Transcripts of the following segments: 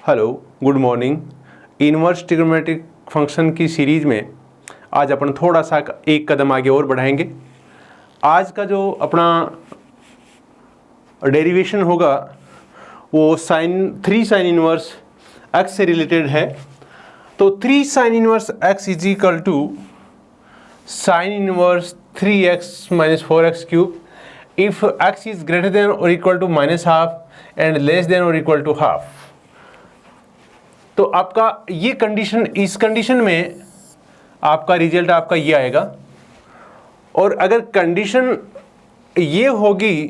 Hello, good morning. Inverse trigonometric function की series में आज अपन थोड़ा सा एक कदम आगे और बढ़ाएंगे। आज का जो अपना डेरिवेशन होगा वो थ्री साइन इनवर्स एक्स से रिलेटेड है। तो 3 sine inverse x is equal to sine inverse 3x minus 4x cube if x is greater than और equal to minus half and less than और इक्वल टू हाफ। तो आपका ये condition, इस condition में आपका रिजल्ट आपका ये आएगा। और अगर कंडीशन ये होगी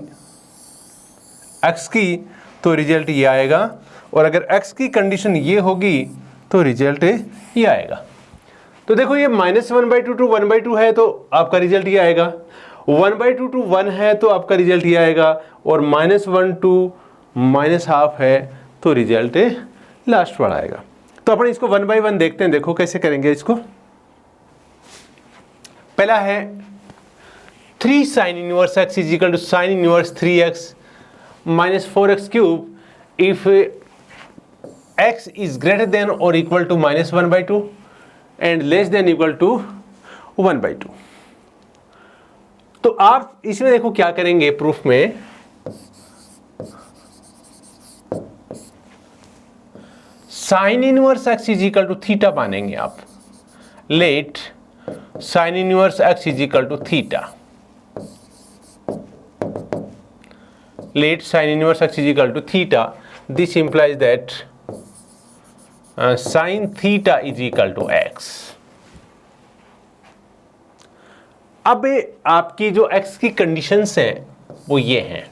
x की तो रिजल्ट ये आएगा, और अगर x की कंडीशन ये होगी तो रिजल्ट ये आएगा। तो देखो ये -1/2 टू 1/2 है तो आपका रिजल्ट ये आएगा, 1/2 टू 1 है तो आपका रिजल्ट ये आएगा, और -1 टू -हाफ है तो रिजल्ट लास्ट वाला आएगा। तो अपन इसको 1 बाय 1 देखते हैं। देखो कैसे करेंगे इसको। पहला है 3 sine inverse x is equal to sine inverse 3x minus 4x cube if x is greater than और equal to -1/2 and less than equal to 1/2। तो आप इसमें देखो क्या करेंगे, प्रूफ में sine inverse x is equal to theta मानेंगे आप। Let sine inverse x is equal to theta. Let sine inverse x is equal to theta. This implies that sine theta is equal to X. अब आपकी जो x की conditions हैं वो ये हैं।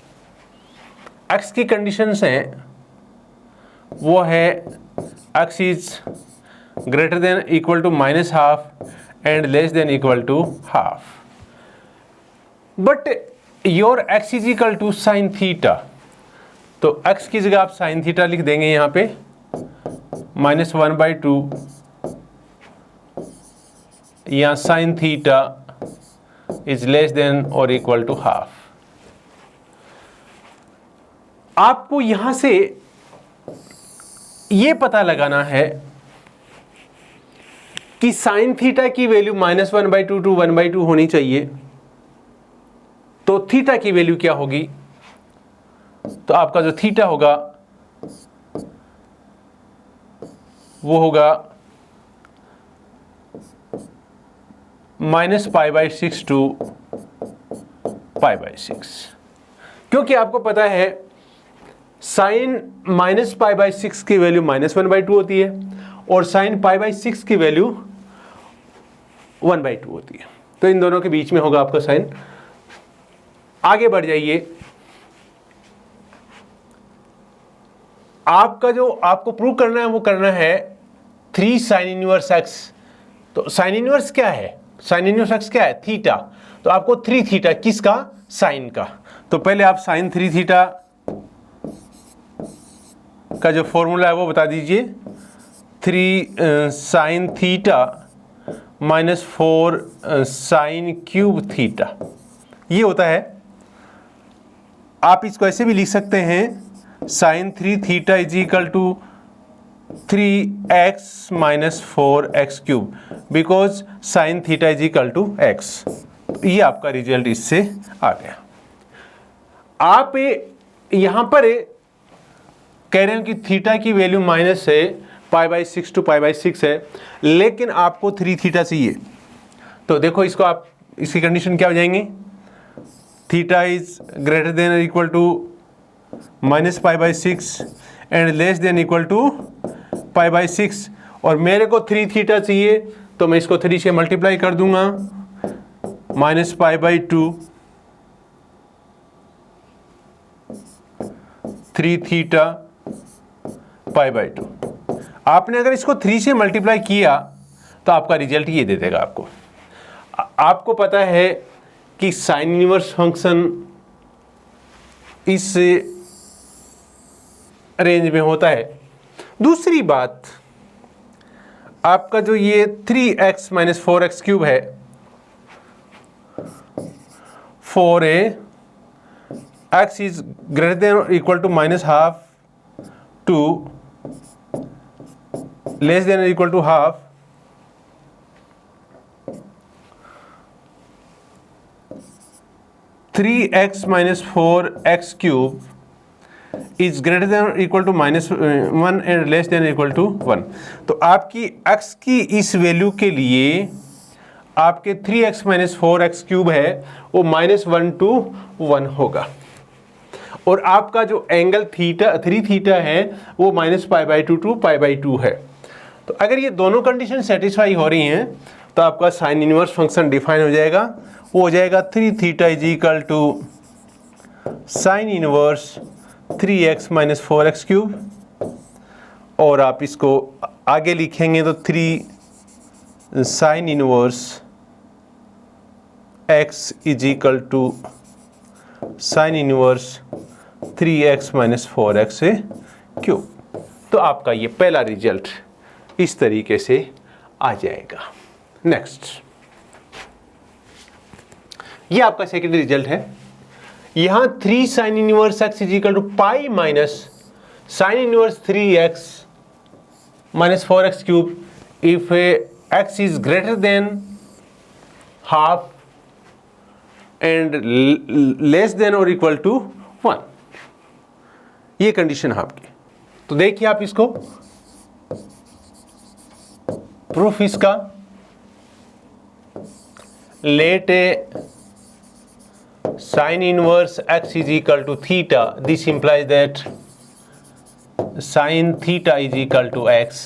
x की कंडीशंस हैं वो है x is greater than equal to minus half and less than equal to half. But your x is equal to sine theta, तो x की जगह आप साइन थीटा लिख देंगे यहाँ पे, -1/2 या sign theta is less than और इक्वल टू हाफ। आपको यहां से यह पता लगाना है कि साइन थीटा की वैल्यू -1/2 टू 1/2 होनी चाहिए। तो थीटा की वैल्यू क्या होगी? तो आपका जो थीटा होगा वो होगा -π/6 टू π/6, क्योंकि आपको पता है साइन -π/6 की वैल्यू -1/2 होती है और साइन π/6 की वैल्यू 1/2 होती है। तो इन दोनों के बीच में होगा आपका साइन। आगे बढ़ जाइए। आपका जो आपको प्रूव करना है वो करना है 3 साइन इनवर्स एक्स। तो साइन इनवर्स क्या है? साइन इनवर्स एक्स क्या है? थीटा। तो आपको 3 थीटा, किसका? साइन का। तो पहले आप साइन 3 थीटा का जो फॉर्मूला है वो बता दीजिए। 3 sine theta -4 sine cube theta, ये होता है। आप इसको ऐसे भी लिख सकते हैं, sine 3 theta is equal to 3x minus 4x cube, because sine theta is equal to x। ये आपका रिजल्ट इससे आ गया। आप यहां पर कह रहे हो कि थीटा की वैल्यू माइनस है, π/6 टू π/6 है, लेकिन आपको 3 थीटा चाहिए। तो देखो इसको आप, इसकी कंडीशन क्या हो जाएंगी? Theta is greater than equal to -π/6 and less than equal to π/6, और मेरे को 3 थीटा चाहिए तो मैं इसको 3 से मल्टीप्लाई कर दूंगा, -π/2 3 थीटा π/2। आपने अगर इसको 3 से मल्टीप्लाई किया तो आपका रिजल्ट ये दे देगा आपको। आपको पता है कि साइन इनवर्स फंक्शन इस रेंज में होता है। दूसरी बात, आपका जो ये 3x माइनस 4x क्यूब है, 4a x is greater than or equal to minus half to less than और equal to half three x minus four x cube is greater than और equal to minus one and less than equal to one. तो आपकी x की इस value के लिए आपके 3x minus four x cube है वो माइनस वन टू वन होगा, और आपका जो एंगल थीटा 3 थीटा है वो minus pi by two pi by to है। तो अगर ये दोनों कंडीशन सेटिस्फाई हो रही हैं तो आपका साइन इनवर्स फंक्शन डिफाइन हो जाएगा, वो हो जाएगा 3 theta is equal to sine inverse 3x minus four x cube, और आप इसको आगे लिखेंगे तो 3 sine inverse x is equal to sine inverse 3x minus four x cube. तो आपका ये पहला रिजल्ट इस तरीके से आ जाएगा। नेक्स्ट, ये आपका सेकेंड रिजल्ट है। यहां 3 sine inverse x is equal to pi minus sine inverse 3x minus four x cube if x is greater than half and less than और इक्वल टू वन। ये कंडीशन है आपकी। तो देखिए आप इसको प्रूफ इसका, let a sin inverse x is equal to theta, this implies that sin theta is equal to x।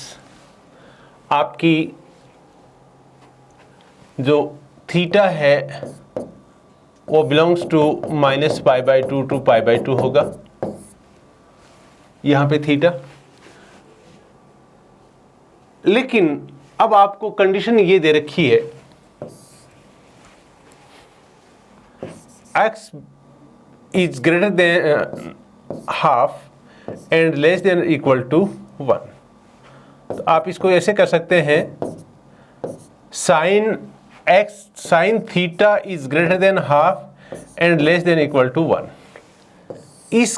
आपकी जो थीटा है वो belongs to minus pi by two pi by two होगा, यहां पे थीटा। लेकिन अब आपको कंडीशन ये दे रखी है x is greater than half and less than equal to 1। तो आप इसको ऐसे कर सकते हैं, sine theta is greater than half and less than equal to 1। इस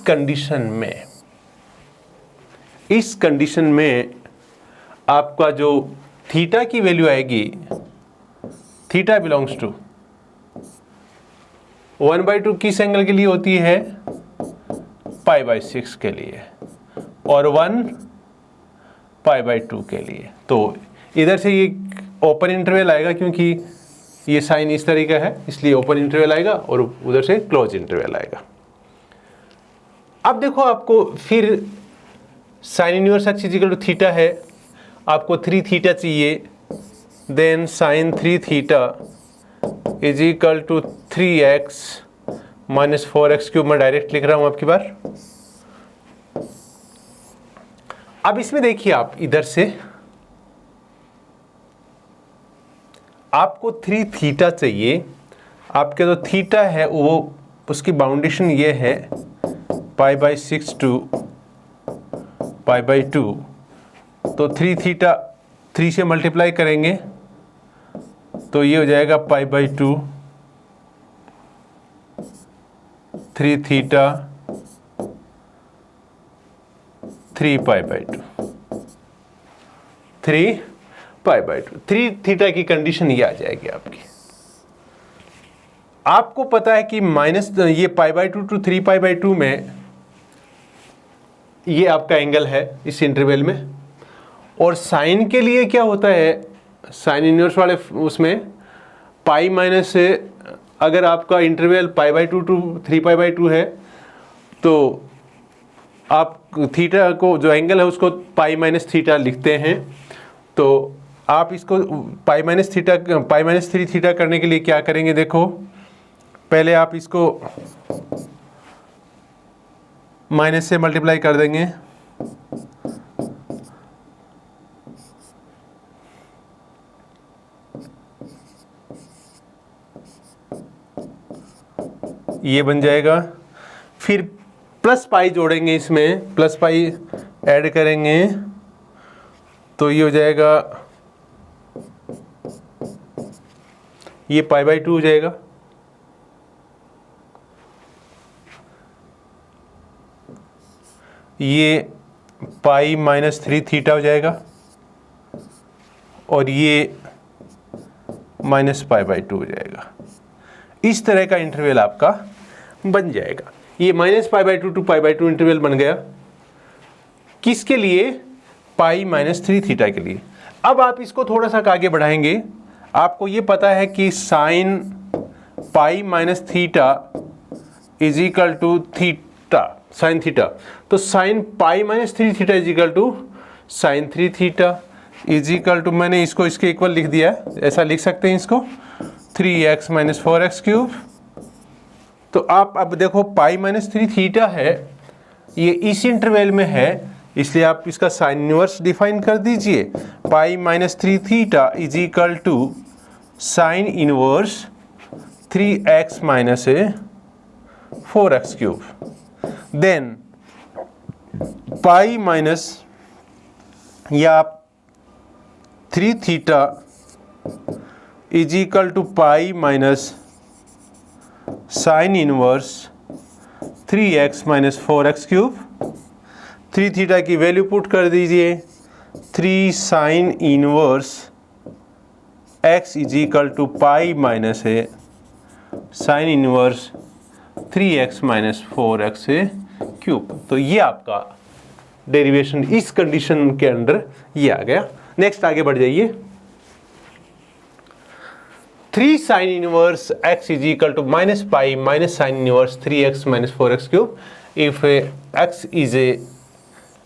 कंडीशन में आपका जो थीटा की वैल्यू आएगी, थीटा बिलोंग्स टू 1/2 किस एंगल के लिए होती है, पाई बाई 6 के लिए, और 1 पाई बाई 2 के लिए। तो इधर से ये ओपन इंटरवल आएगा, क्योंकि ये साइन इस तरीके है इसलिए ओपन इंटरवल आएगा, और उधर से क्लोज इंटरवल आएगा। अब देखो आपको फिर sine inverse x is equal to theta है, आपको 3 थीटा चाहिए, then sine 3 theta is equal to 3x minus four x cube. मैं डायरेक्ट लिख रहा हूं आपकी बार। अब इसमें देखिए आप इधर से आपको 3 थीटा चाहिए, आपके जो थीटा है वो उसकी बाउंडेशन ये है pi by 6 to pi by 2। तो 3 थीटा 3 से मल्टीप्लाई करेंगे तो ये हो जाएगा पाई by 2, 3 theta 3 pi by 2, 3 pi by 2। 3 theta की कंडीशन ये आ जाएगी आपकी। आपको पता है कि माइनस ये pi by 2 to 3 pi by 2 में ये आपका एंगल है इस इंटरवल में। और साइन के लिए क्या होता है, साइन इनवर्स वाले उसमें पाई माइनस से, अगर आपका interval pi by 2 to 3 pi by 2 है तो आप थीटा को जो एंगल है उसको पाई माइनस थीटा लिखते हैं। तो आप इसको पाई माइनस 3 थीटा करने के लिए क्या करेंगे, देखो पहले आप इसको माइनस से मल्टीप्लाई कर देंगे, ये बन जाएगा। फिर प्लस पाई जोड़ेंगे, इसमें प्लस पाई ऐड करेंगे तो ये हो जाएगा, ये पाई बाई 2 हो जाएगा। ये पाई माइनस 3 थीटा हो जाएगा। और ये -π/2 हो जाएगा। इस तरह का इंटरवल आपका बन जाएगा। ये -π/2 to π/2 इंटरवल बन गया। किसके लिए? π-3 θ के लिए। अब आप इसको थोड़ा सा आगे बढ़ाएंगे। आपको ये पता है कि sine π-θ is equal to theta, sine theta. तो sine π-3 θ is equal to sine 3 θ is equal to, मैंने इसको इसके इक्वल लिख दिया है, ऐसा लिख सकते हैं इसको, 3x - 4x क्यूब। तो आप अब देखो π-3 θ है, ये इस इंटरवल में है, इसलिए आप इसका साइन इनवर्स डिफाइन कर दीजिए। π-3 θ is equal to sine inverse 3x - 4x cube. Then pi minus, या आप 3 θ is equal to pi minus sine inverse 3x - 4x cube. 3 θ की वैल्यू पुट कर दीजिए, 3 sine inverse x is equal to pi minus है sine inverse 3x - 4x cube. तो ये आपका derivation इस कंडीशन के अंदर ये आ गया। नेक्स्ट आगे बढ़ जाइए। 3 sine inverse x is equal to -π minus sine inverse 3x - 4x cube if x is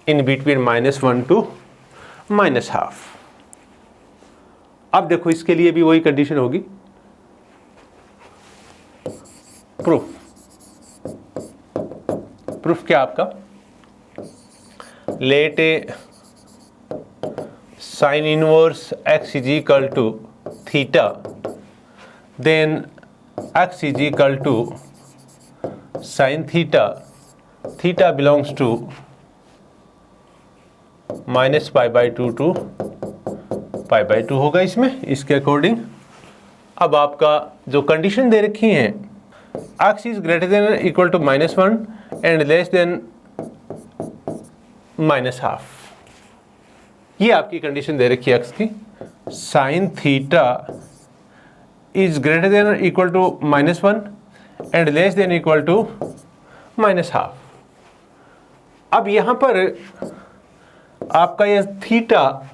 in between -1 to -½ अब देखो इसके लिए भी वही कंडीशन होगी। प्रूफ क्या आपका? Let a sine inverse x is equal to theta, then x is equal to sine theta, theta belongs to -π/2 to π/2 होगा इसमें, इसके अकॉर्डिंग। अब आपका जो कंडीशन दे रखी है, x is greater than equal to -1 and less than -½ ये आपकी कंडीशन दे रखी है x की। Sine theta is greater than equal to -1 and less than equal to -½ अब यहां पर आपका यह थीटा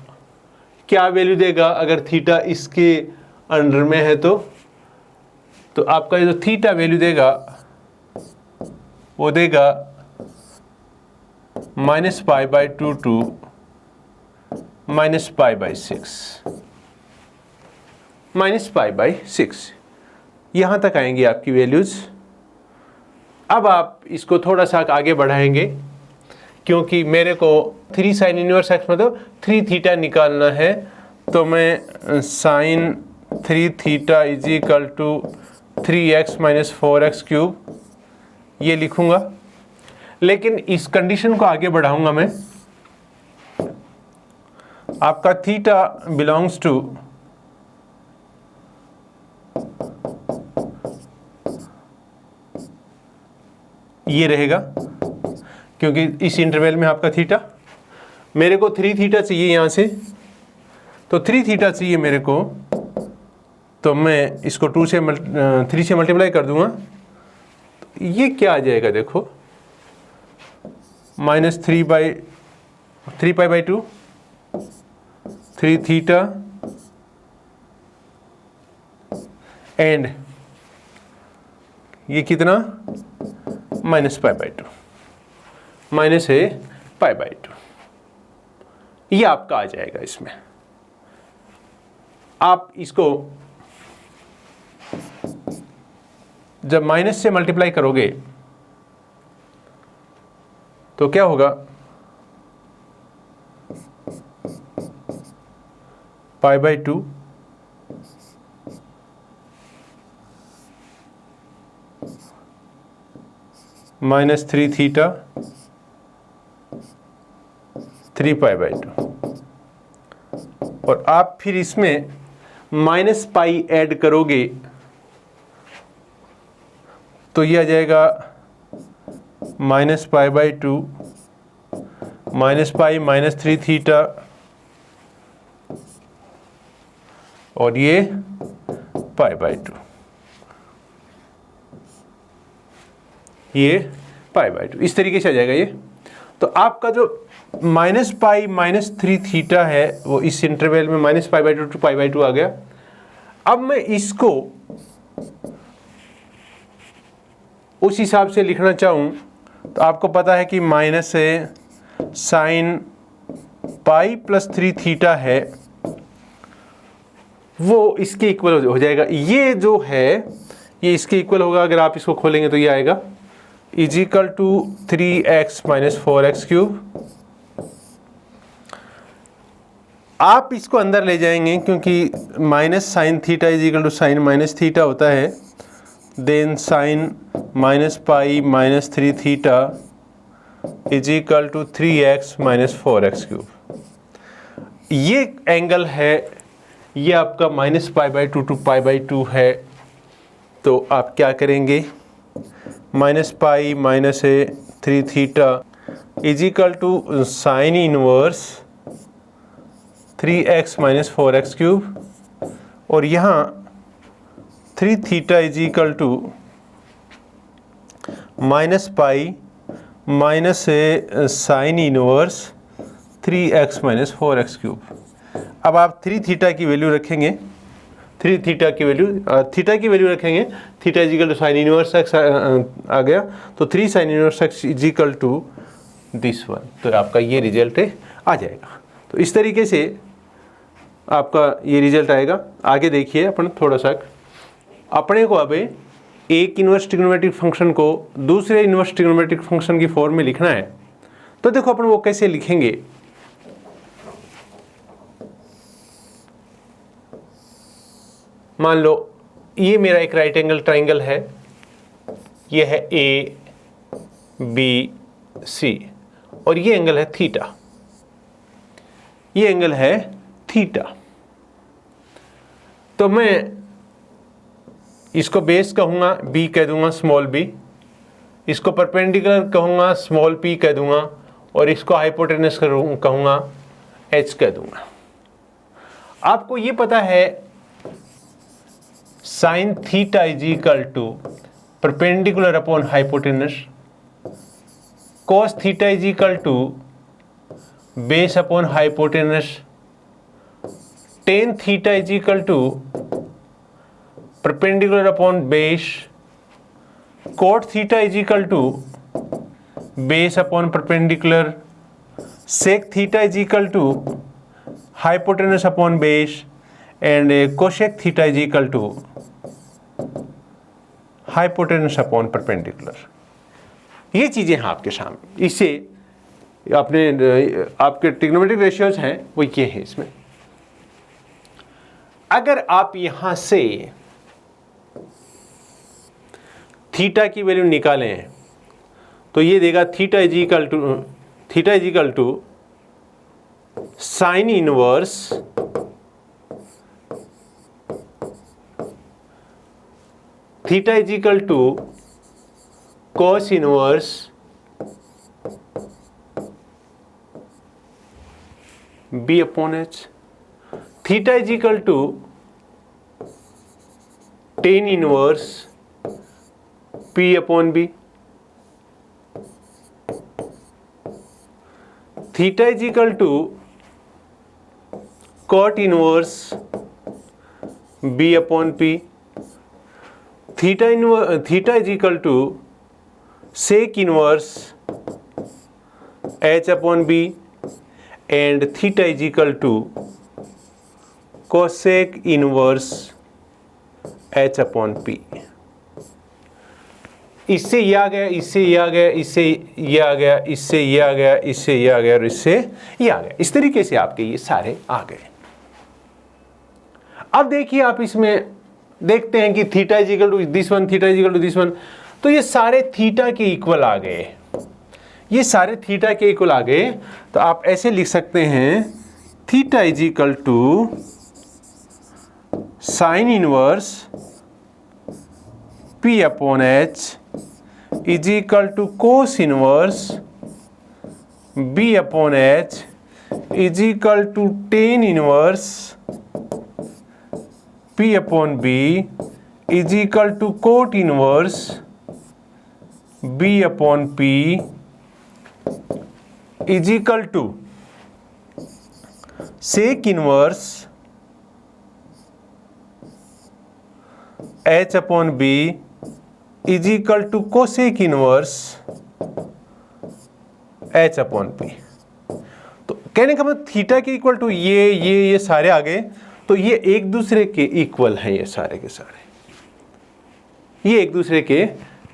क्या वैल्यू देगा? अगर थीटा इसके अंडर में है तो आपका ये जो थीटा वैल्यू देगा वो देगा -π/2 to -π/6, -π/6 यहाँ तक आएंगी आपकी वैल्यूज। अब आप इसको थोड़ा सा आगे बढ़ाएंगे, क्योंकि मेरे को 3 साइन इनवर्स x मतलब 3 θ निकालना है, तो मैं sine 3 θ is equal to 3x - 4x cube ये लिखूंगा। लेकिन इस कंडीशन को आगे बढ़ाऊंगा मैं। आपका थीटा बिलोंग्स टू ये रहेगा, क्योंकि इस इंटरवल में आपका थीटा, मेरे को 3 θ चाहिए यहाँ से, तो 3 θ चाहिए मेरे को, तो मैं इसको 3 से मल्टीप्लाई कर दूंगा। तो ये क्या आ जाएगा देखो, -3π/2 3 θ एंड ये कितना -π/2 माइनस है π/2 ये आपका आ जाएगा। इसमें आप इसको जब माइनस से मल्टीप्लाई करोगे तो क्या होगा, π/2 -3 θ 3π/2 और आप फिर इसमें -π ऐड करोगे तो ये आ जाएगा -π/2 -π -3 θ और ये पाई बाई 2, ये पाई बाई 2, इस तरीके से आ जाएगा ये। तो आपका जो माइनस पाई माइनस 3 थीटा है वो इस इंटरवल में minus pi by 2 to pi by 2 आ गया। अब मैं इसको उस हिसाब से लिखना चाहूँ तो आपको पता है कि माइनस है साइन पाई प्लस 3 थीटा है, वो इसके इक्वल हो जाएगा। ये जो है ये इसके इक्वल होगा, अगर आप इसको खोलेंगे तो ये आएगा is equal to 3x minus 4x cube. आप इसको अंदर ले जाएंगे क्योंकि minus sine theta is equal to sine minus theta होता है, then sine minus pi minus 3 theta is equal to 3x minus 4x cube. ये एंगल है, ये आपका minus pi by 2 to pi by 2 है। तो आप क्या करेंगे, minus pi minus 3 theta is equal to sine inverse 3x minus 4x cube, और यहाँ 3 theta is equal to minus pi minus sine inverse 3x minus 4x cube. अब आप 3 theta की वैल्यू रखेंगे, 3 थीटा की वैल्यू रखेंगे, theta is equal to sine inverse x आ गया, तो 3 sine inverse x is equal to this one. तो आपका ये रिजल्ट आ जाएगा। तो इस तरीके से आपका ये रिजल्ट आएगा। आगे देखिए अपन थोड़ा सा, अपने को अब एक इन्वर्स ट्रिग्नोमेट्रिक फंक्शन को दूसरे इन्वर्स ट्रिग्नोमेट्रिक फंक्शन की फॉर्म में लिखना है। तो देखो अपन वो कैसे लिखेंगे। मान लो ये मेरा एक राइट एंगल ट्राइंगल है, ये है ए बी सी, और ये एंगल है थीटा, ये एंगल है थीटा। तो मैं इसको बेस कहूँगा, बी कह दूंगा स्मॉल बी, इसको परपेंडिकुलर कहूँगा स्मॉल पी कह दूंगा, और इसको हाइपोटेनस कहूँगा एच कह दूंगा। आपको ये पता है sine theta is equal to perpendicular upon hypotenuse, cos theta is equal to base upon hypotenuse, tan theta is equal to perpendicular upon base, cot theta is equal to base upon perpendicular, sec theta is equal to hypotenuse upon base, and cosec theta is equal to hypotenuse upon perpendicular. ये चीजें हैं आपके सामने। इससे अपने आपके trigonometric ratios हैं वो ये है। इसमें अगर आप यहां से थीटा की वैल्यू निकालें तो ये देगा theta is equal to sine inverse theta is equal to cos inverse B upon H, theta is equal to tan inverse P upon B, theta is equal to cot inverse B upon P, theta is equal to sec inverse H upon B, and theta is equal to cosec inverse H upon P. इससे ये आ गया, इससे ये आ गया, इससे ये आ गया, इससे ये आ गया, इससे ये आ गया, और इससे ये आ गया। इस तरीके से आपके ये सारे आ गए। अब देखिए आप इसमें देखते हैं कि theta is equal to this one, theta is equal to this one, तो ये सारे थीटा के इक्वल आ गए, ये सारे थीटा के इक्वल आ गए। तो आप ऐसे लिख सकते हैं theta is equal to sine inverse P upon H is equal to cos inverse B upon H is equal to tan inverse P upon B is equal to cot inverse B upon P is equal to sec inverse H upon B is equal to cosec inverse H upon P। तो कहने का मतलब theta के equal to ये सारे आ गए, तो ये एक दूसरे के इक्वल हैं, ये सारे के सारे ये एक दूसरे के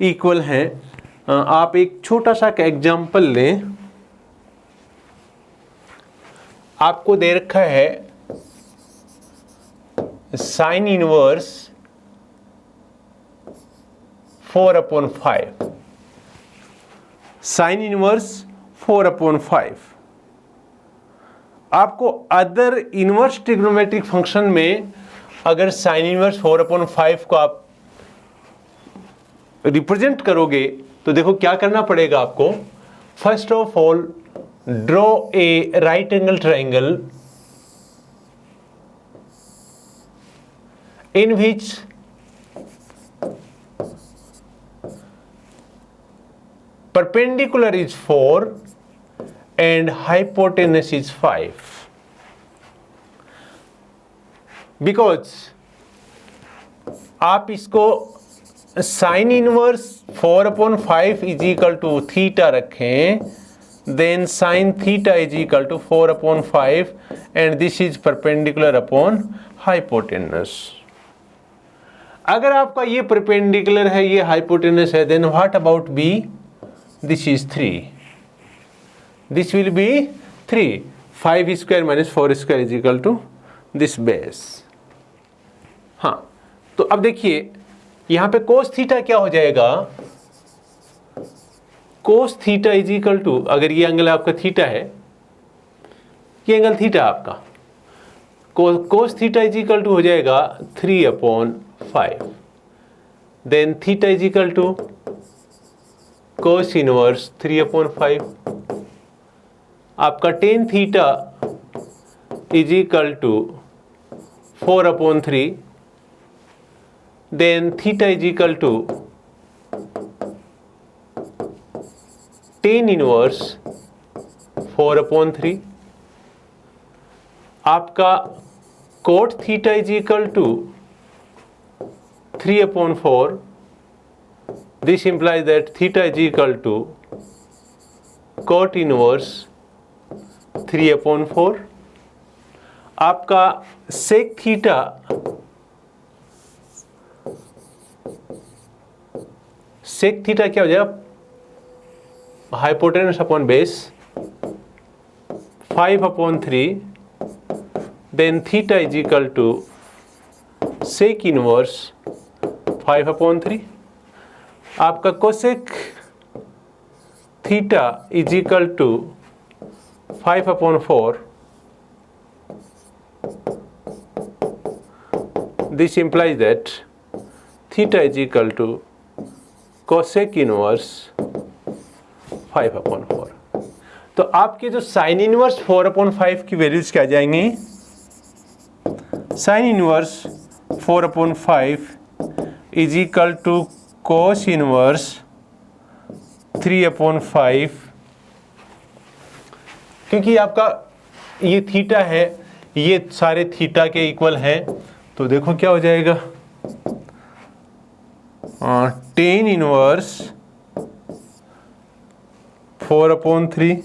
इक्वल हैं। आप एक छोटा सा एग्जांपल लें। आपको दे रखा है साइन इनवर्स 4/5, साइन इनवर्स 4/5। आपको अदर इनवर्स ट्रिग्नोमेट्रिक फंक्शन में अगर साइन इनवर्स 4/5 को आप रिप्रेजेंट करोगे तो देखो क्या करना पड़ेगा आपको। First of all draw a right angle triangle in which perpendicular is 4 and hypotenuse is 5, because आप इसको sine inverse 4/5 is equal to theta रखें, then sine theta is equal to 4/5 and this is perpendicular upon hypotenuse. अगर आपका ये perpendicular है, ये hypotenuse है, then what about b? This is 3, this will be 3। 5 square minus 4 square is equal to this base. हाँ, तो अब देखिए यहां पे कोस थीटा क्या हो जाएगा? Cos theta is equal to, अगर ये एंगल आपका थीटा है, ये एंगल थीटा आपका, cos theta is equal to हो जाएगा 3/5, then theta is equal to cos inverse 3/5। आपका tan theta is equal to 4/3, then theta is equal to tan inverse 4/3। आपका cot theta is equal to 3/4। This implies that theta is equal to cot inverse 3/4। आपका sec theta क्या हो जाएगा? Hypotenuse upon base 5/3, then theta is equal to sec inverse 5/3। आपका cosec theta is equal to 5/4। This implies that theta is equal to cosec inverse 5/4। तो आपके जो sign inverse 4/5 की values क्या जाएंगी? Sine inverse 4/5 is equal to cos inverse 3/5, क्योंकि आपका ये थीटा है, ये सारे थीटा के इक्वल हैं, तो देखो क्या हो जाएगा? Tan inverse 4/3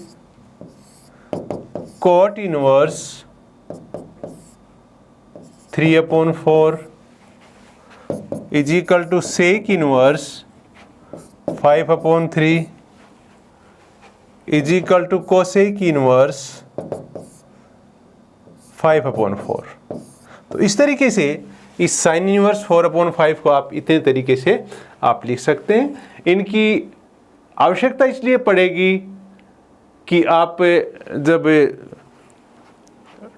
cot inverse 3/4 is equal to sec inverse 5/3 is equal to cosec inverse 5/4। तो इस तरीके से इस साइन इनवर्स 4/5 को आप इतने तरीके से आप लिख सकते हैं। इनकी आवश्यकता इसलिए पड़ेगी कि आप जब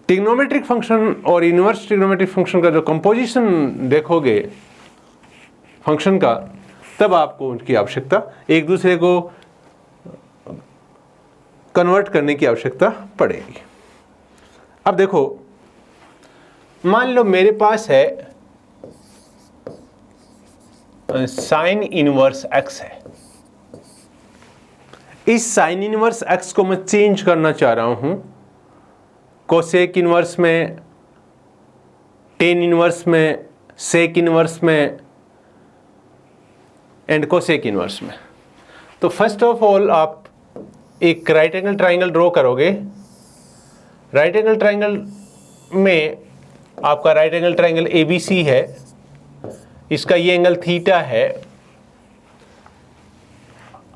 ट्रिग्नोमेट्रिक फंक्शन और इनवर्स ट्रिग्नोमेट्रिक फंक्शन का जो कंपोजिशन देखोगे फंक्शन का, तब आपको उनकी आवश्यकता, एक दूसरे को कन्वर्ट करने की आवश्यकता पड़ेगी। अब देखो, मान लो मेरे पास है साइन इनवर्स एक्स है। इस साइन इनवर्स एक्स को मैं चेंज करना चाह रहा हूं कोसेक इनवर्स में, टेन इनवर्स में, सेक इनवर्स में एंड कोसेक इनवर्स में। तो फर्स्ट ऑफ ऑल आप एक राइट एंगल ट्राइंगल ड्रॉ करोगे। राइट एंगल ट्राइंगल में आपका राइट एंगल ट्राइंगल ABC है, इसका ये एंगल थीटा है।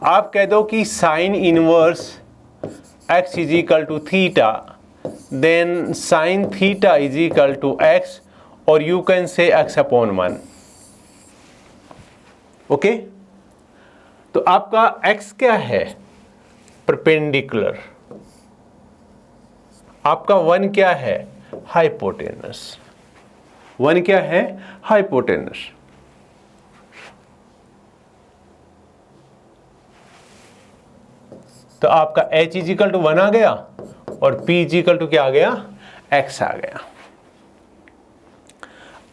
आप कह दो कि sine inverse x is equal to theta, then sine theta is equal to x, और you can say x upon 1। Okay, तो आपका x क्या है? परपेंडिकुलर। आपका 1 क्या है? हाइपोटेनस। 1 क्या है? हाइपोटेनस। तो आपका h इज इक्वल टू 1 आ गया और p इज इक्वल टू क्या आ गया? x आ गया।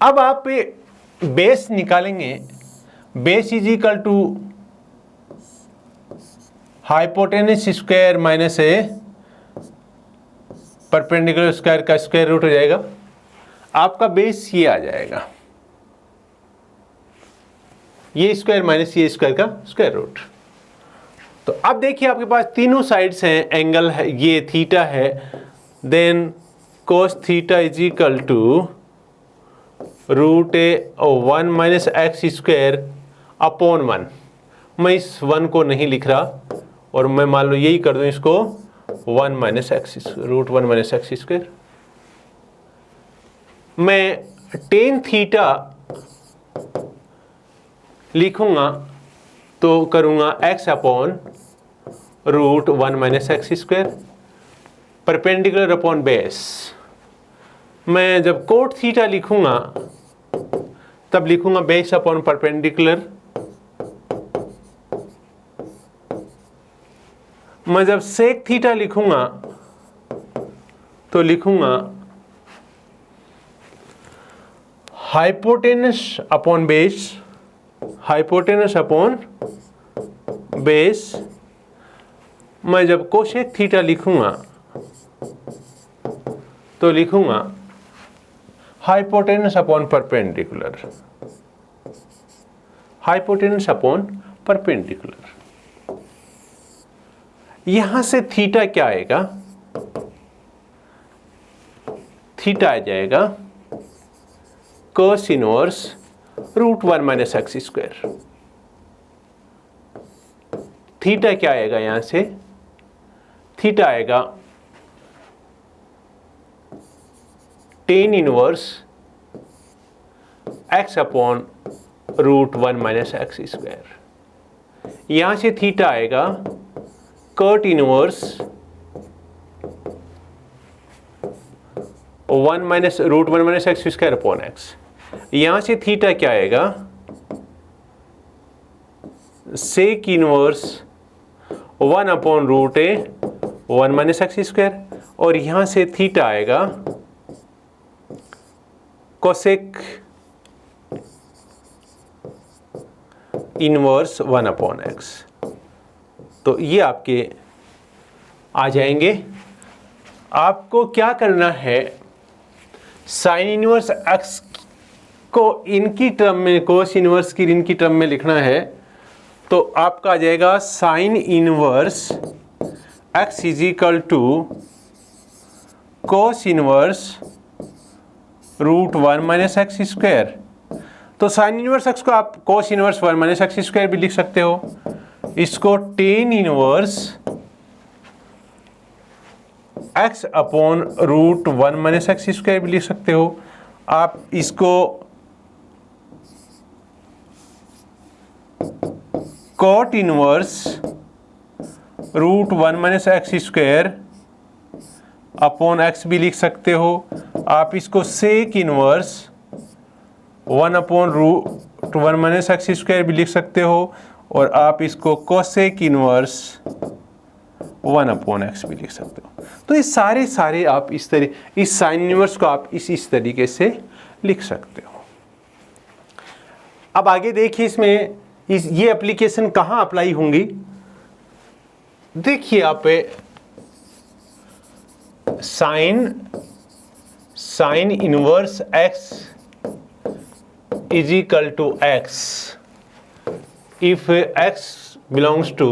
अब आप बेस निकालेंगे। Base is equal to hypotenuse square minus a perpendicular square का स्क्वायर रूट हो जाएगा। आपका बेस ये आ जाएगा, ये स्क्वायर माइनस ये स्क्वायर का स्क्वायर रूट। तो अब देखिए आपके पास तीनों साइड्स हैं, एंगल है, ये थीटा है, then cos theta is equal to root a 1 minus x square upon 1। मैं इस 1 को नहीं लिख रहा और मैं मान लो यही कर दूं इसको 1 minus x root 1 minus x square. मैं टेन थीटा लिखूंगा तो करूंगा x upon root 1 minus x square perpendicular upon base. मैं जब कोट थीटा लिखूंगा तब लिखूंगा बेस अपॉन परपेंडिकुलर। मैं जब सेक थीटा लिखूंगा तो लिखूंगा hypotenuse upon base, hypotenuse upon base. मैं जब कोसेक थीटा लिखूंगा तो लिखूंगा hypotenuse upon perpendicular, hypotenuse upon perpendicular. यहां से थीटा क्या आएगा? थीटा आ जाएगा cos inverse root 1 minus x square. थीटा क्या आएगा? यहां से थीटा आएगा tan inverse x upon root 1 minus x square. यहां से थीटा आएगा cot inverse 1 minus root 1 minus x square upon x. यहां से थीटा क्या आएगा? सेक inverse 1 upon root a 1 minus x square, और यहां से थीटा आएगा कोसेक इनवर्स 1 अपॉन एक्स। तो ये आपके आ जाएंगे। आपको क्या करना है? साइन इनवर्स एक्स को इनकी टर्म में, कोस इनवर्स की इनकी टर्म में लिखना है। तो आपका आ जाएगा sine inverse x is equal to cos inverse root 1 minus x square. तो साइन इनवर्स एक्स को आप cos inverse 1 minus x square भी लिख सकते हो। इसको tan inverse x upon root 1 minus x square भी लिख सकते हो। आप इसको cot inverse root 1 minus x square upon x भी लिख सकते हो। आप इसको sec inverse 1 upon root 1 minus x square भी लिख सकते हो, और आप इसको कोसेक इनवर्स 1 अपॉन एक्स भी लिख सकते हो। तो ये सारे आप इस तरह, इस साइन इनवर्स को आप इस तरीके से लिख सकते हो। अब आगे देखिए इसमें ये एप्लीकेशन कहाँ अप्लाई होंगी। देखिए यहाँ पे sine inverse x is equal to x if x belongs to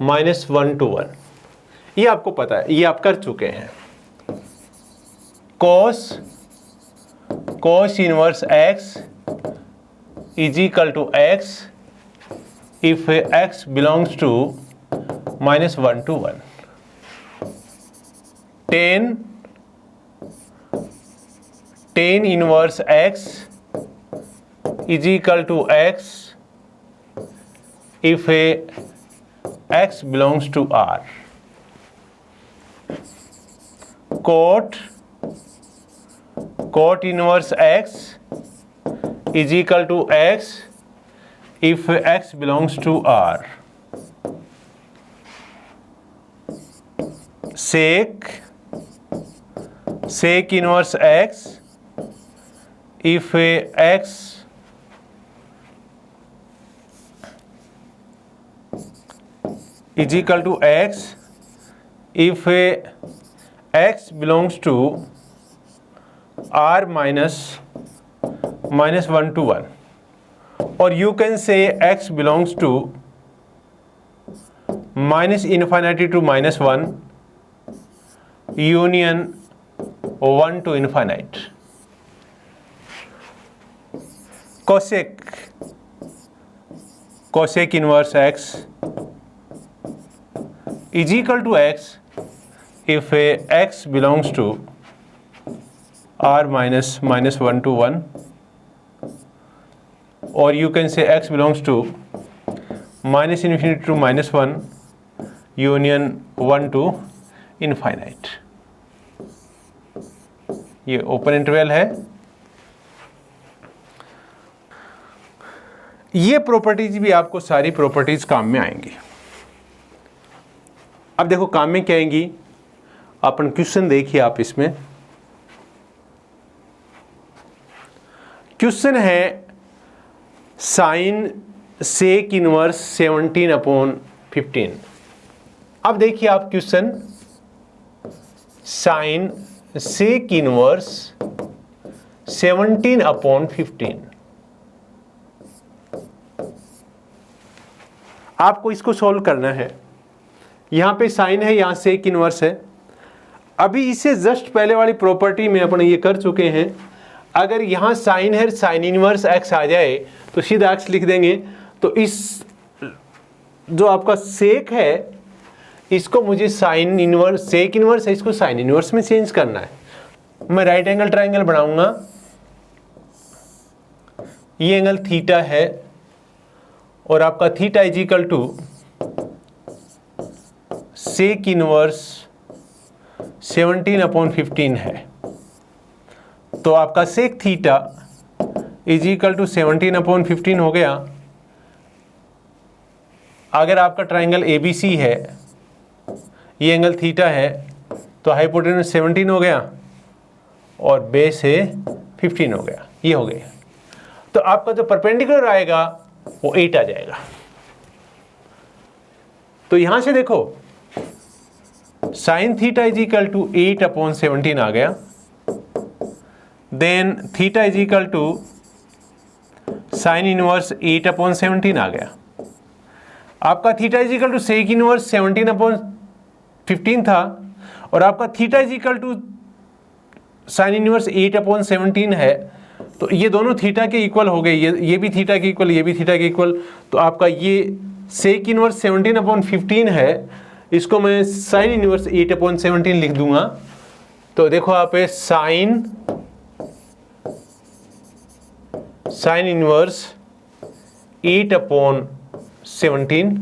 -1 to 1। ये आपको पता है, ये आप कर चुके हैं। cos inverse x is equal to x if x belongs to -1 to 1। tan inverse x is equal to x if x belongs to R। cot inverse x is equal to x if x belongs to R। sec inverse x if x is equal to x if x belongs to R minus 1 to 1, or you can say x belongs to -infinity to -1 union 1 to infinite। cosec inverse x is equal to x if x belongs to R minus -1 to 1, or you can say x belongs to -infinity to -1 union 1 to infinite। ये open interval है। ये properties भी आपको सारी properties काम में आएंगी। अब देखो काम में क्या आएंगी, अपन क्वेश्चन देखिए आप। इसमें क्वेश्चन है साइन सेक इनवर्स 17/15। अब देखिए आप क्वेश्चन, साइन सेक इनवर्स 17/15। आपको इसको सॉल्व करना है। यहाँ पे साइन है, यहाँ सेक इनवर्स है। अभी इसे जस्ट पहले वाली प्रॉपर्टी में अपन ये कर चुके हैं। अगर यहाँ साइन है, साइन इनवर्स एक्स आ जाए तो सीधा एक्स लिख देंगे। तो इस जो आपका सेक है इसको मुझे साइन इनवर्स, सेक इनवर्स है, इसको साइन इनवर्स में चेंज करना है। मैं राइट एंगल ट्राइंगल बनाऊंगा। ये एंगल थीटा है और आपका theta is equal to sec inverse 17/15 है। तो आपका sec theta is equal to 17/15 हो गया। अगर आपका ट्राइंगल ABC है, ये एंगल थीटा है, तो हाइपोटेन्यूज 17 हो गया और बेस है 15 हो गया। ये हो गया। तो आपका जो परपेंडिकुलर आएगा वो 8 आ जाएगा। तो यहां से देखो sine theta is equal to 8/17 आ गया। Then theta is equal to sine inverse 8/17 आ गया। आपका theta is equal to sec inverse 17/15 था और आपका theta is equal to sine inverse 8/17 है। तो ये दोनों थीटा के इक्वल हो गए। ये भी थीटा के इक्वल, ये भी थीटा के इक्वल। तो आपका ये सेक इनवर्स 17/15 है, इसको मैं साइन इनवर्स 8/17 लिख दूंगा। तो देखो आप साइन इनवर्स 8/17।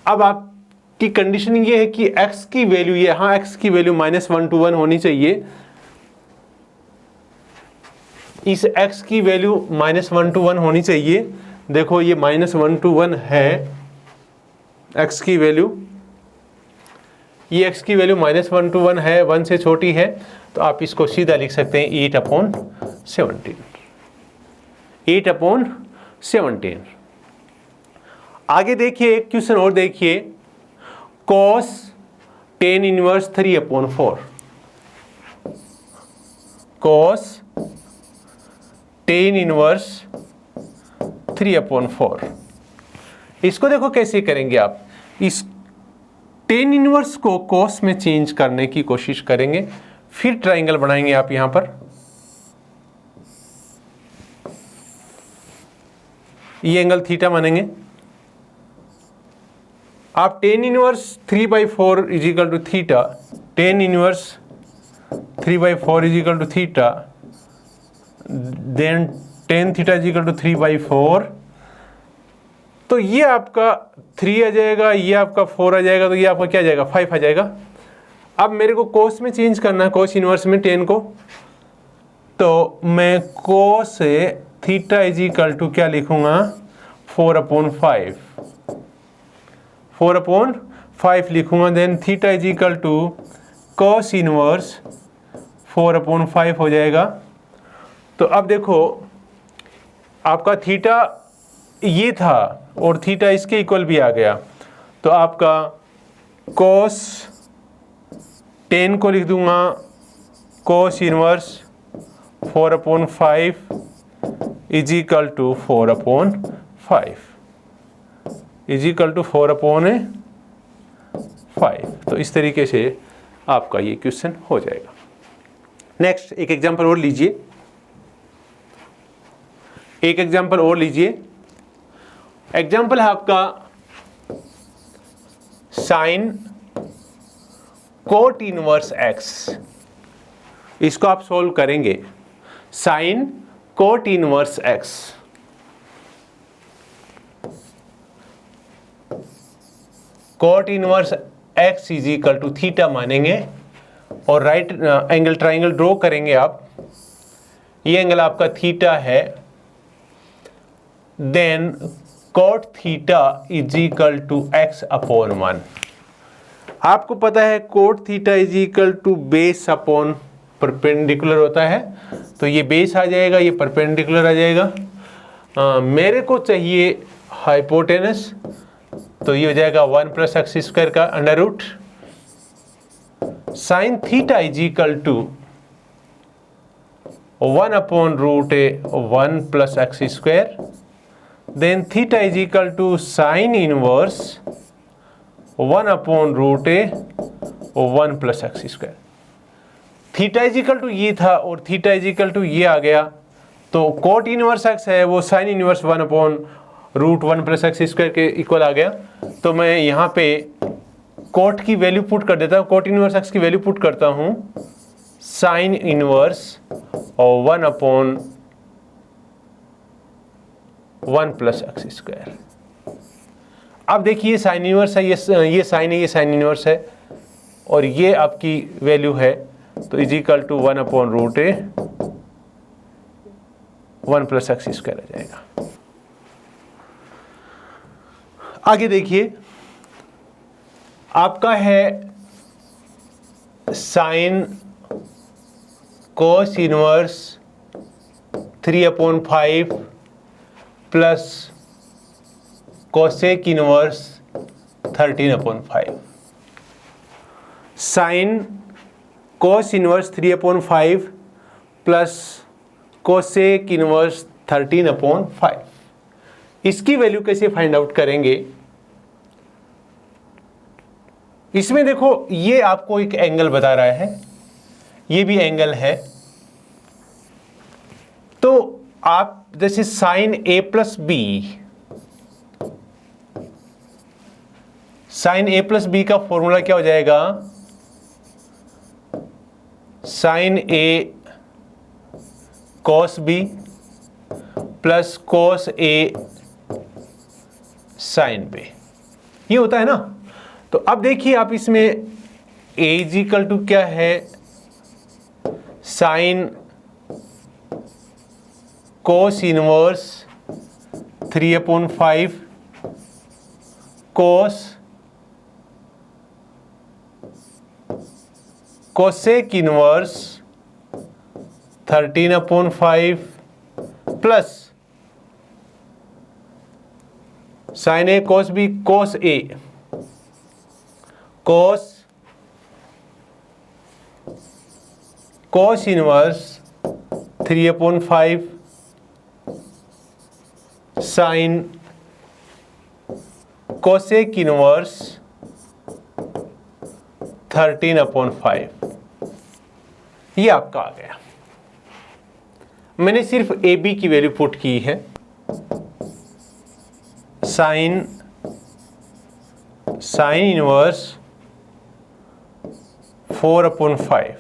अब आपकी कंडीशन ये है कि x की वैल्यू, यहाँ x की वैल्यू -1 to 1 होनी चाहिए। इस x की वैल्यू -1 to 1 होनी चाहिए। देखो ये -1 to 1 है x की वैल्यू। ये x की वैल्यू -1 to 1 है, 1 से छोटी है। तो आप इसको सीधा लिख सकते हैं 8/17। 8/17। आगे देखिए एक क्वेश्चन और देखिए, cos tan inverse 3/4, cos tan inverse 3/4। इसको देखो कैसे करेंगे आप, इस tan इनवर्स को cos में चेंज करने की कोशिश करेंगे, फिर ट्राइंगल बनाएंगे आप यहां पर। ये एंगल थीटा मानेंगे आप। tan inverse 3/4 is equal to theta, tan inverse 3/4 is equal to theta, then tan theta is equal to 3/4। तो ये आपका 3 आ जाएगा, ये आपका 4 आ जाएगा, तो ये आपका क्या आ जाएगा, 5 आ जाएगा। अब मेरे को कोस में चेंज करना है, कोस इनवर्स में tan को, तो मैं cos theta is equal to क्या लिखूंगा, 4/5, 4/5 लिखूंगा। Then theta is equal to cos inverse 4/5 हो जाएगा। तो अब देखो आपका थीटा ये था और थीटा इसके इक्वल भी आ गया, तो आपका कॉस 10 को लिख दूंगा cos inverse 4/5 is equal to 4/5 is equal to 4/5। तो इस तरीके से आपका ये क्वेश्चन हो जाएगा। नेक्स्ट एक एग्जांपल और लीजिए, एक एग्जांपल और लीजिए। एग्जांपल है आपका साइन कोट इनवर्स एक्स। इसको आप सॉल्व करेंगे, sine cot inverse x. Cot inverse x is equal to theta मानेंगे और राइट एंगल ट्राइंगल ड्रॉ करेंगे आप। ये एंगल आपका थीटा है, then cot theta is equal to x/1। आपको पता है cot theta is equal to base upon perpendicular होता है, तो ये बेस आ जाएगा, ये परपेंडिकुलर आ जाएगा। मेरे को चाहिए हाइपोटेनस, तो ये हो जाएगा 1 + x² का under root. Sine theta is equal to 1/√1 + x²। Then theta is equal to sine inverse 1/√1 + x²। Theta is equal to ये था और थीटा इज इक्वल टू ये आ गया, तो कोट इनवर्स एक्स है वो साइन इनवर्स 1/√1 + x² के इक्वल आ गया। तो मैं यहाँ पे कोट की वैल्यू पुट कर देता हूँ, कोट इनवर्स एक्स की वैल्यू पुट करता हूँ, साइन इनवर्स 1/1 + x²। अब देखिए साइन इनवर्स है, ये साइन है, ये साइन इनवर्स है, और ये आपकी वैल्यू है, तो इज इक्वल टू 1/√1 + x² आ जाएगा। आगे देखिए आपका है sine cos inverse 3/5 plus cosec inverse 13/5। Sign cos inverse 3/5 plus cosec inverse 13/5। इसकी वैल्यू कैसे फाइंड आउट करेंगे? इसमें देखो ये आपको एक एंगल बता रहा है, ये भी एंगल है, तो आप जैसे sine a + b, sine a + b का फॉर्मूला क्या हो जाएगा, sine a cos b plus cos a sine b, ये होता है ना। तो अब देखिए आप इसमें a इज इक्वल टू क्या है, sine cos inverse 3/5 cosec inverse 13/5 plus sine a cos b, cos a, cos inverse 3/5 sine cosec inverse 13/5। ये आपका आ गया। मैंने सिर्फ ए बी की वैल्यू पुट की है। Sine inverse 4/5,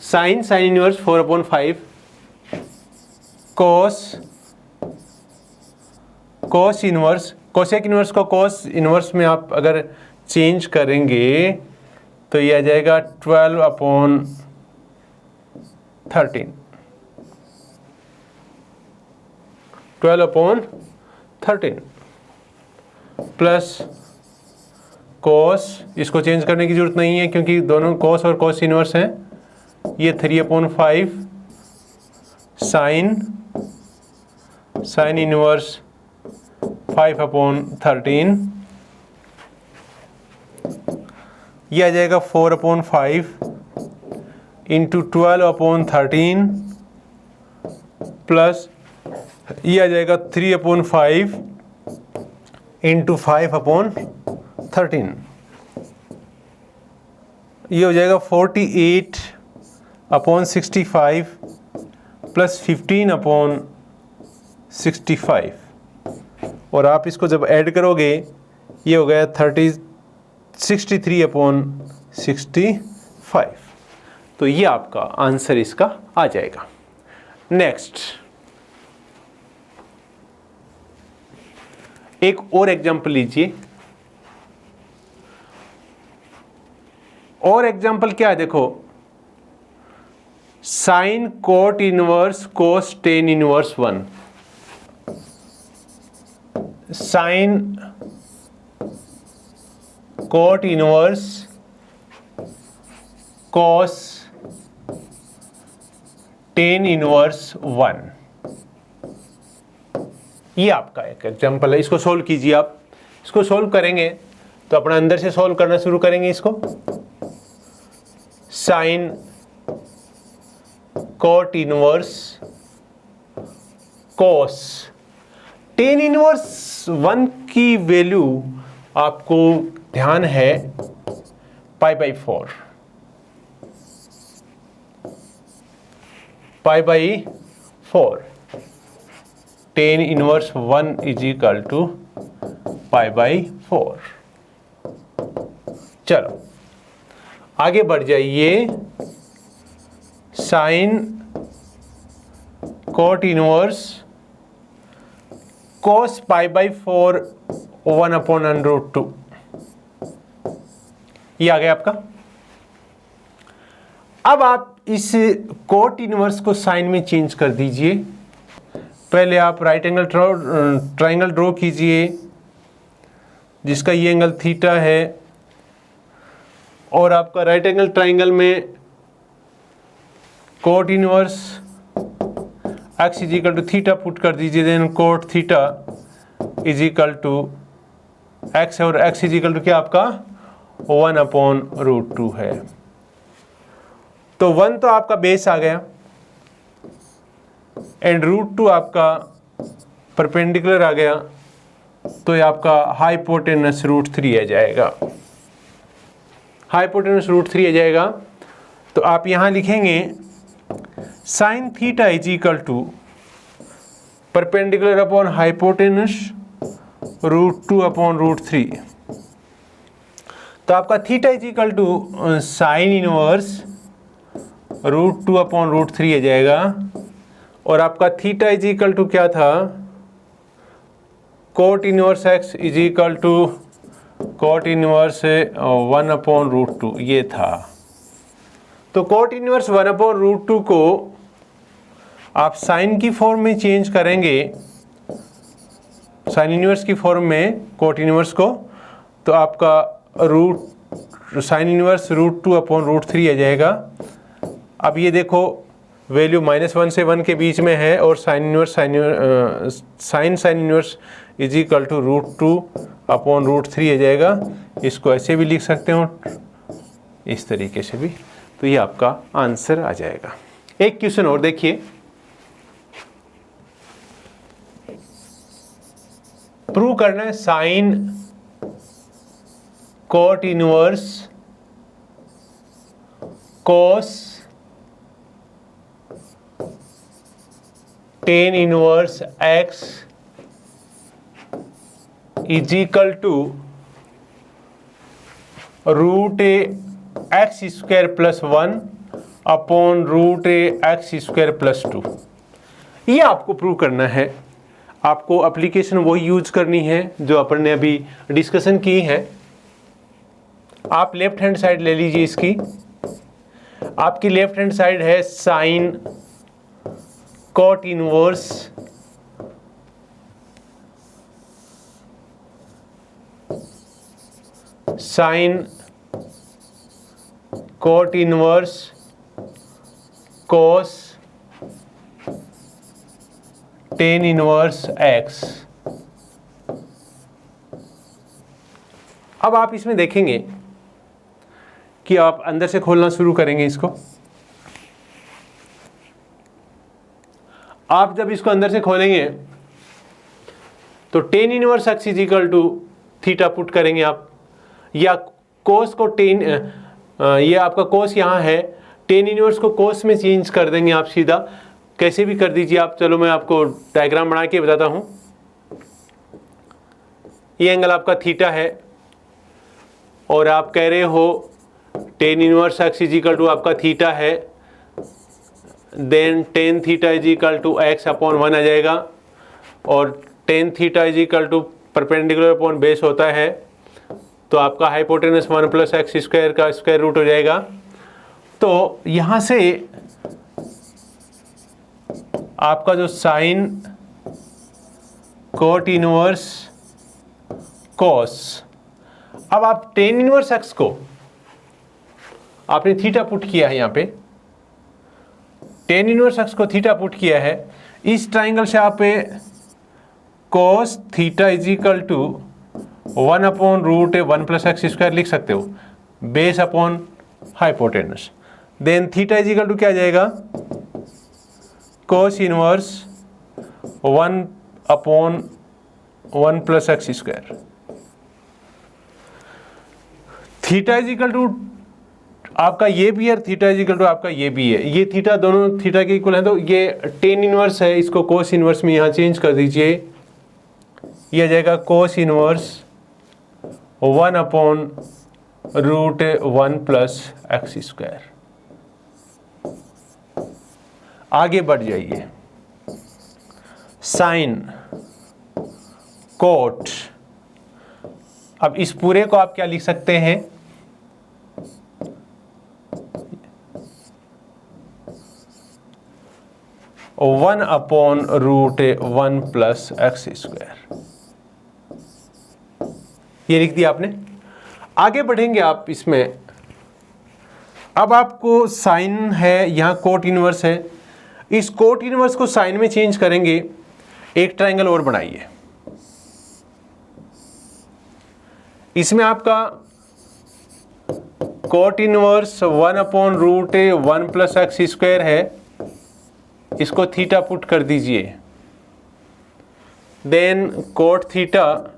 sine inverse 4/5 cos inverse, cosec inverse को कॉस इनवर्स में आप अगर चेंज करेंगे तो ये आ जाएगा 12/13, 12/13 प्लस कॉस, इसको चेंज करने की जरूरत नहीं है क्योंकि दोनों कॉस और कॉस इनवर्स हैं। ये 3/5 साइन इनवर्स 5/13, ये आ जाएगा 4/5 इंटू 12/13 प्लस ये आ जाएगा 3/5 इंटू 5/13, ये हो जाएगा 48/65 प्लस 15/65, और आप इसको जब ऐड करोगे ये हो गया 63/65। तो ये आपका आंसर इसका आ जाएगा। नेक्स्ट एक और एग्जांपल लीजिए। और एग्जांपल क्या है देखो, sine cot inverse cos tan inverse 1, sine cot inverse cos tan inverse 1, ये आपका एक एग्जांपल है। इसको सोल्व कीजिए आप। इसको सोल्व करेंगे तो अपना अंदर से सोल्व करना शुरू करेंगे इसको। Sine cot inverse cos tan inverse 1 की वैल्यू आपको ध्यान है π/4, π/4 tan inverse 1 is equal to π/4। चलो आगे बढ़ जाइए। साइन कोट इनवर्स cos π/4 1/√2, ये आ गया आपका। अब आप इस कोट इनवर्स को साइन में चेंज कर दीजिए। पहले आप राइट एंगल ट्राइंगल ड्रॉ कीजिए जिसका ये एंगल थीटा है, और आपका राइट एंगल ट्राइंगल में cot inverse x is equal to theta put कर दीजिए। Then cot theta is equal to x है, और x इज इक्वल टू क्या आपका 1/√2 है। तो 1 तो आपका बेस आ गया एंड √2 आपका परपेंडिकुलर आ गया, तो ये आपका हाइपोटेनस √3 आ जाएगा। हाइपोटेनस √3 आ जाएगा। तो आप यहां लिखेंगे sine theta is equal to perpendicular upon hypotenuse √2/√3। तो आपका theta is equal to sine inverse √2/√3 आ जाएगा, और आपका थीटा इज इक्वल टू क्या था, cot inverse x is equal to cot inverse 1/√2 ये था। तो कोट इनवर्स 1/√2 को आप साइन की फॉर्म में चेंज करेंगे, साइन इनवर्स की फॉर्म में कोट इनवर्स को, तो आपका साइन इनवर्स √2/√3 आ जाएगा। अब ये देखो वैल्यू -1 से 1 के बीच में है और sine inverse is equal to √2/√3 आ जाएगा। इसको ऐसे भी लिख सकते हो, इस तरीके से भी, तो ये आपका आंसर आ जाएगा। एक क्वेश्चन और देखिए, प्रूव करना है sine cot inverse cos tan inverse x is equal to √(x²+1)/√(x²+2)। ये आपको प्रूव करना है। आपको एप्लीकेशन वही यूज करनी है जो अपन ने अभी डिस्कशन की है। आप लेफ्ट हैंड साइड ले लीजिए इसकी। आपकी लेफ्ट हैंड साइड है sine cot inverse cos tan inverse x। अब आप इसमें देखेंगे कि आप अंदर से खोलना शुरू करेंगे इसको। आप जब इसको अंदर से खोलेंगे तो tan inverse x is equal to theta put करेंगे आप, या कोस को टेन, ये आपका कोस यहाँ है, टेन इनवर्स को कोस में चेंज कर देंगे आप सीधा, कैसे भी कर दीजिए आप। चलो मैं आपको डायग्राम बना के बताता हूँ। ये एंगल आपका थीटा है और आप कह रहे हो tan inverse x is equal to आपका थीटा है, then tan theta is equal to x/1 आ जाएगा, और tan theta is equal to perpendicular upon base होता है, तो आपका हाइपोटेनस 1+x² का स्क्वायर रूट हो जाएगा। तो यहाँ से आपका जो साइन कोट इनवर्स कोस, अब आप टेन इनवर्स x को आपने थीटा पुट किया है, यहाँ पे टेन इनवर्स x को थीटा पुट किया है। इस ट्राइंगल से आप cos theta is equal to 1/√1+x² लिख सकते हो, base upon hypotenuse. Then theta is equal to क्या आ जाएगा, cos inverse 1/1+x²। Theta is equal to आपका ये भी है, थीटा इज इक्वल टू आपका ये भी है, ये थीटा दोनों थीटा के इक्वल है, तो ये टेन इनवर्स है, इसको कोस इनवर्स में यहाँ चेंज कर दीजिए, ये आ जाएगा कोस इनवर्स 1/√1+x²। आगे बढ़ जाइए, साइन कोट, अब इस पूरे को आप क्या लिख सकते हैं, वन अपॉन √1+x²। ये लिख दिया आपने। आगे बढ़ेंगे आप इसमें। अब आपको साइन है, यहाँ कोट इनवर्स है, इस कोट इनवर्स को साइन में चेंज करेंगे। एक ट्राइंगल और बनाइए, इसमें आपका कोट इनवर्स 1/√1+x² है, इसको थीटा पुट कर दीजिए। Then cot theta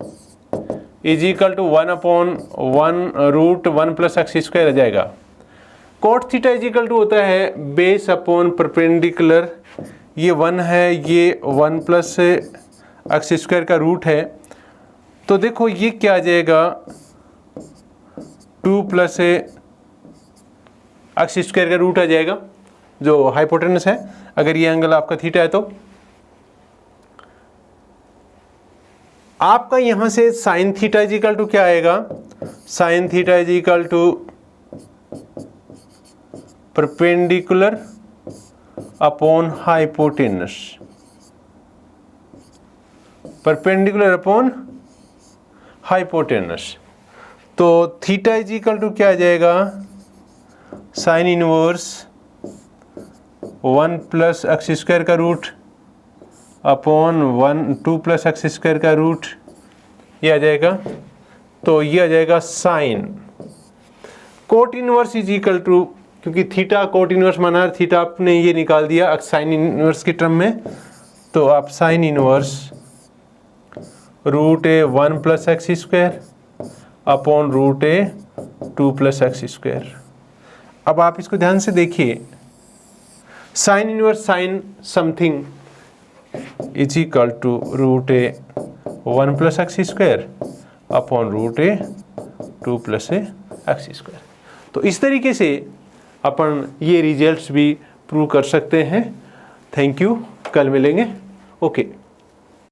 is equal to 1/1√1+x² आ जाएगा। Cot theta is equal to होता है बेस अपॉन परपेंडिकुलर, ये 1 है, ये 1+x² का रूट है, तो देखो ये क्या आ जाएगा, 2+x² का रूट आ जाएगा जो हाइपोटेनस है, अगर ये एंगल आपका थीटा है। तो आपका यहां से sine theta is equal to क्या आएगा, sine theta is equal to perpendicular upon hypotenuse, perpendicular upon hypotenuse. तो थीटा इज इक्वल टू क्या आ जाएगा, sine inverse 1 plus x square का root upon 2 plus x square का रूट, ये आ जाएगा। तो ये आ जाएगा sine cot inverse is equal to, क्योंकि थीटा कोट इनवर्स माना, थीटा आपने ये निकाल दिया साइन इनवर्स की टर्म में, तो आप sine inverse root a 1 plus x square upon root a 2 plus x square. अब आप इसको ध्यान से देखिए, sine inverse sine something is equal to root a 1 plus x square upon root a 2 plus a x square. तो इस तरीके से अपन ये रिजल्ट्स भी प्रूव कर सकते हैं। थैंक यू, कल मिलेंगे। ओके।